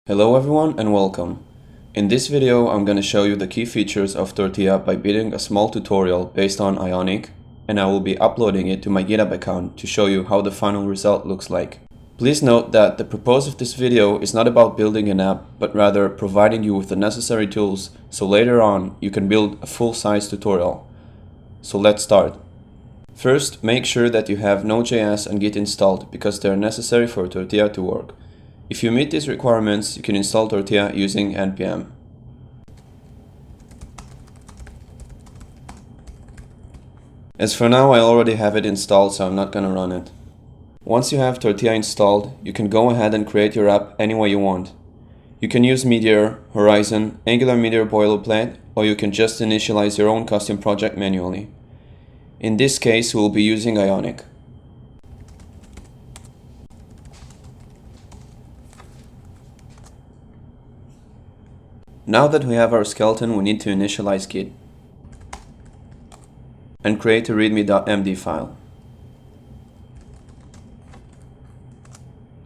Hello everyone and welcome. In this video I'm going to show you the key features of Tortilla by building a small tutorial based on Ionic, and I will be uploading it to my GitHub account to show you how the final result looks like. Please note that the purpose of this video is not about building an app, but rather providing you with the necessary tools so later on you can build a full-size tutorial. So let's start. First, make sure that you have Node.js and Git installed because they are necessary for Tortilla to work. If you meet these requirements, you can install Tortilla using npm. As for now, I already have it installed, so I'm not gonna run it. Once you have Tortilla installed, you can go ahead and create your app any way you want. You can use Meteor, Horizon, Angular Meteor boilerplate, or you can just initialize your own custom project manually. In this case, we'll be using Ionic. Now that we have our skeleton, we need to initialize Git and create a readme.md file.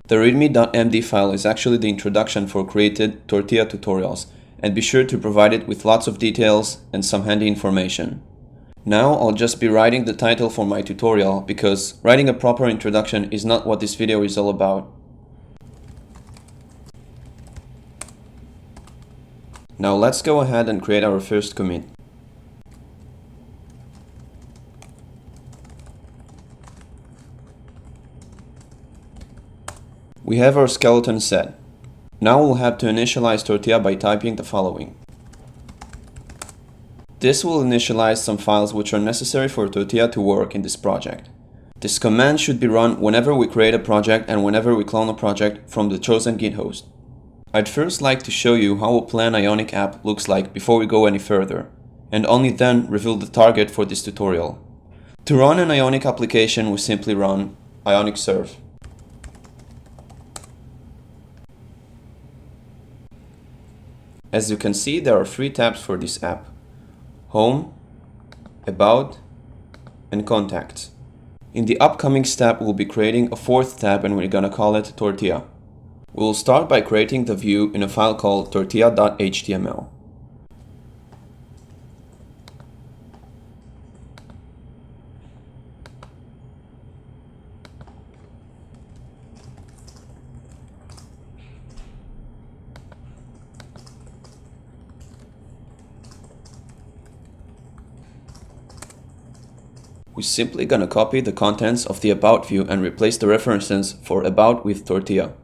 The readme.md file is actually the introduction for created Tortilla tutorials, and be sure to provide it with lots of details and some handy information. Now I'll just be writing the title for my tutorial because writing a proper introduction is not what this video is all about. Now let's go ahead and create our first commit. We have our skeleton set. Now we'll have to initialize Tortilla by typing the following. This will initialize some files which are necessary for Tortilla to work in this project. This command should be run whenever we create a project and whenever we clone a project from the chosen Git host. I'd first like to show you how a planned Ionic app looks like before we go any further, and only then reveal the target for this tutorial. To run an Ionic application, we simply run Ionic serve. As you can see, there are 3 tabs for this app: Home, About, and Contacts. In the upcoming step, we'll be creating a 4th tab and we're gonna call it Tortilla. We'll start by creating the view in a file called tortilla.html. We're simply gonna copy the contents of the About view and replace the references for About with Tortilla.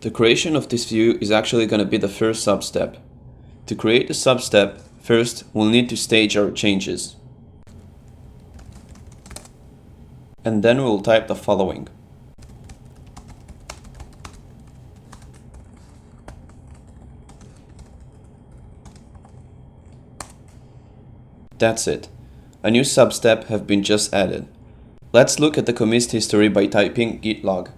The creation of this view is actually going to be the first substep. To create the substep, first we'll need to stage our changes. And then we'll type the following. That's it. A new substep have been just added. Let's look at the commit history by typing git log.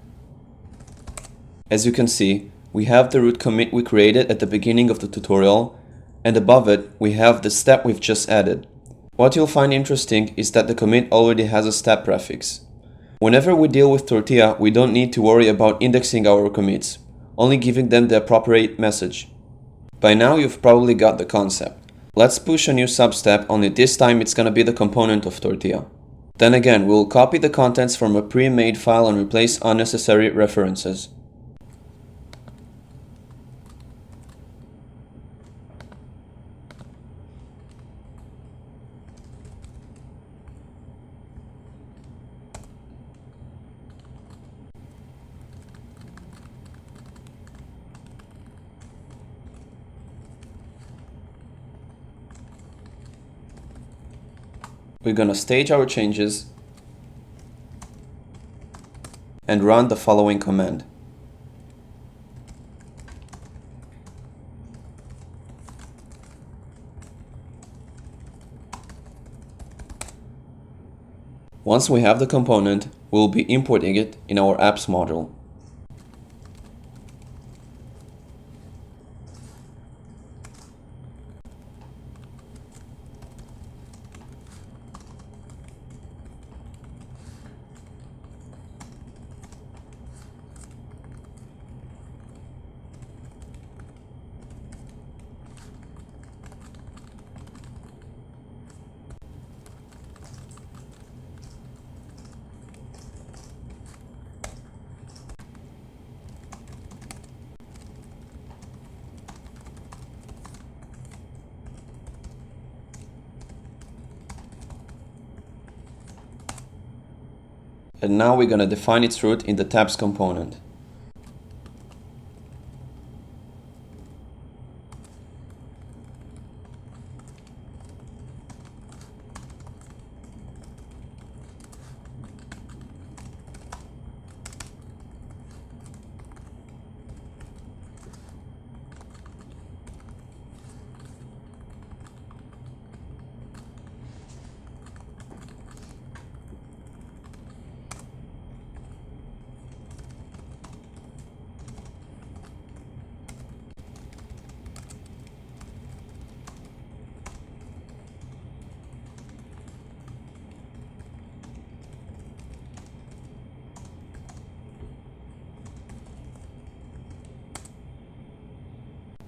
As you can see, we have the root commit we created at the beginning of the tutorial, and above it we have the step we've just added. What you'll find interesting is that the commit already has a step prefix. Whenever we deal with Tortilla, we don't need to worry about indexing our commits, only giving them the appropriate message. By now you've probably got the concept. Let's push a new substep, only this time it's gonna be the component of Tortilla. Then again, we'll copy the contents from a pre-made file and replace unnecessary references. We're gonna stage our changes and run the following command. Once we have the component, we'll be importing it in our apps module. And now we're gonna define its root in the tabs component.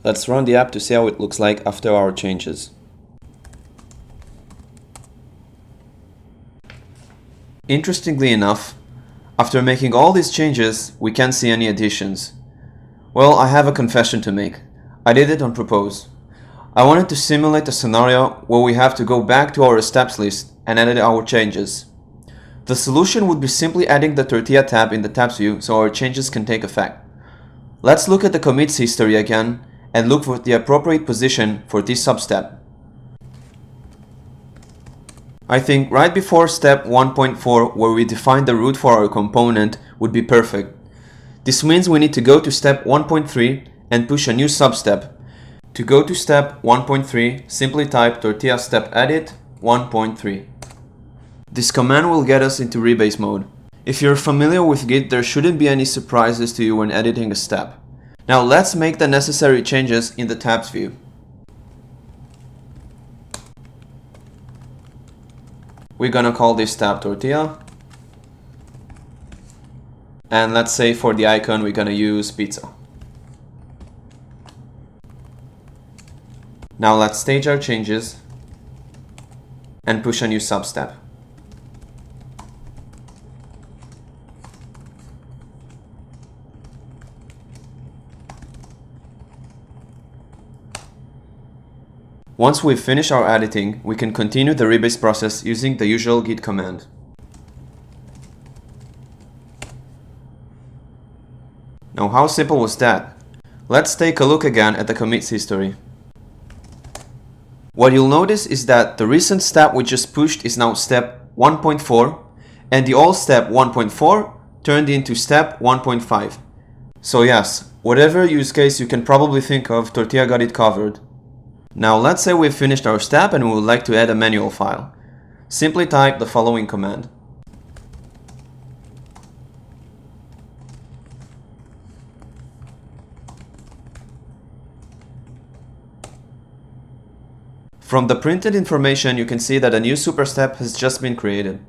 Let's run the app to see how it looks like after our changes. Interestingly enough, after making all these changes, we can't see any additions. Well, I have a confession to make. I did it on purpose. I wanted to simulate a scenario where we have to go back to our steps list and edit our changes. The solution would be simply adding the Tortilla tab in the tabs view so our changes can take effect. Let's look at the commits history again and look for the appropriate position for this substep. I think right before step 1.4, where we define the root for our component, would be perfect. This means we need to go to step 1.3 and push a new substep. To go to step 1.3, simply type tortilla step edit 1.3. This command will get us into Rebase mode. If you're familiar with Git, there shouldn't be any surprises to you when editing a step. Now let's make the necessary changes in the tabs view. We're gonna call this tab Tortilla. And let's say for the icon we're gonna use pizza. Now let's stage our changes and push a new substep. Once we've finished our editing, we can continue the rebase process using the usual git command. Now how simple was that? Let's take a look again at the commits history. What you'll notice is that the recent step we just pushed is now step 1.4, and the old step 1.4 turned into step 1.5. So yes, whatever use case you can probably think of, Tortilla got it covered. Now let's say we've finished our step and we would like to add a manual file. Simply type the following command. From the printed information, you can see that a new superstep has just been created.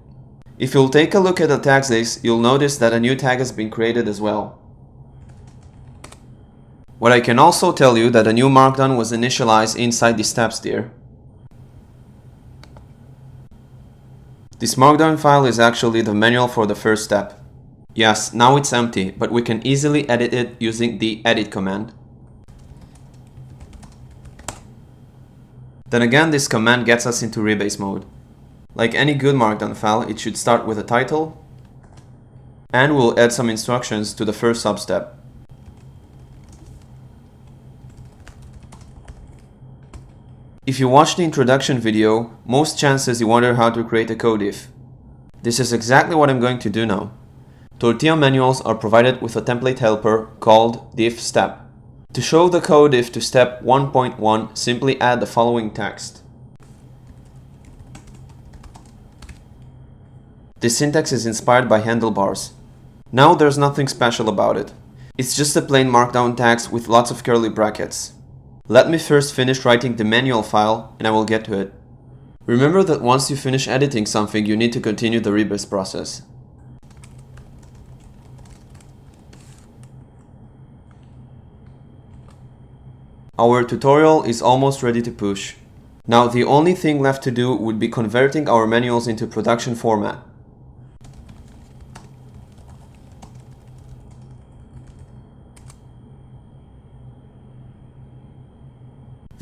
If you'll take a look at the tags list, you'll notice that a new tag has been created as well. What I can also tell you that a new Markdown was initialized inside the steps tier. This Markdown file is actually the manual for the first step. Yes, now it's empty, but we can easily edit it using the edit command. Then again, this command gets us into Rebase mode. Like any good Markdown file, it should start with a title, and we'll add some instructions to the first substep. If you watch the introduction video, most chances you wonder how to create a code if. This is exactly what I'm going to do now. Tortilla manuals are provided with a template helper called the if step. To show the code if to step 1.1, simply add the following text. This syntax is inspired by handlebars. Now there's nothing special about it. It's just a plain Markdown text with lots of curly brackets. Let me first finish writing the manual file and I will get to it. Remember that once you finish editing something, you need to continue the rebase process. Our tutorial is almost ready to push. Now the only thing left to do would be converting our manuals into production format.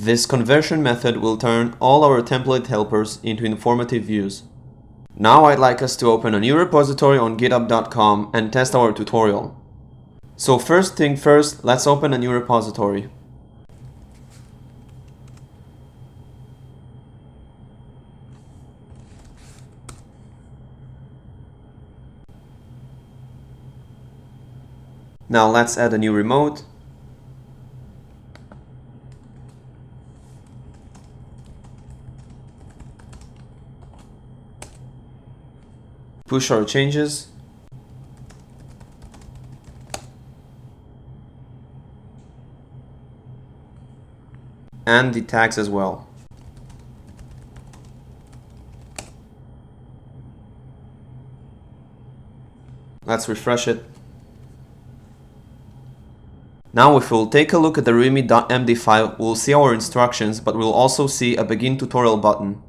This conversion method will turn all our template helpers into informative views. Now I'd like us to open a new repository on github.com and test our tutorial. So first thing first, let's open a new repository. Now let's add a new remote. Push our changes. And the tags as well. Let's refresh it. Now if we'll take a look at the readme.md file, we'll see our instructions, but we'll also see a begin tutorial button.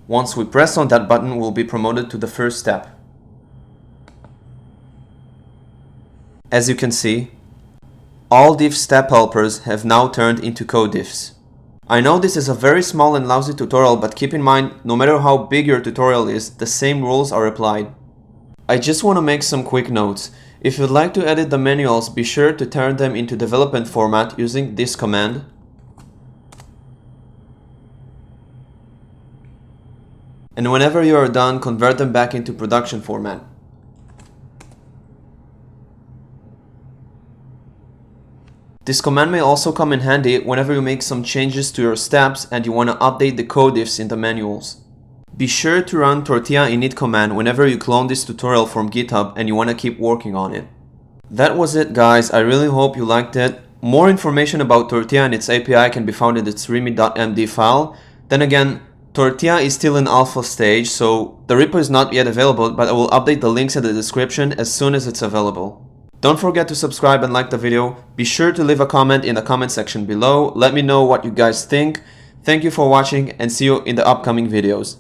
Once we press on that button, we'll be promoted to the first step. As you can see, all diff step helpers have now turned into code diffs. I know this is a very small and lousy tutorial, but keep in mind, no matter how big your tutorial is, the same rules are applied. I just want to make some quick notes. If you'd like to edit the manuals, be sure to turn them into development format using this command. And whenever you are done, convert them back into production format. This command may also come in handy whenever you make some changes to your steps and you want to update the code diffs in the manuals. Be sure to run tortilla init command whenever you clone this tutorial from GitHub and you want to keep working on it. That was it, guys. I really hope you liked it. More information about Tortilla and its API can be found in its readme.md file. Then again, Tortilla is still in alpha stage, so the repo is not yet available, but I will update the links in the description as soon as it's available. Don't forget to subscribe and like the video. Be sure to leave a comment in the comment section below. Let me know what you guys think. Thank you for watching and see you in the upcoming videos.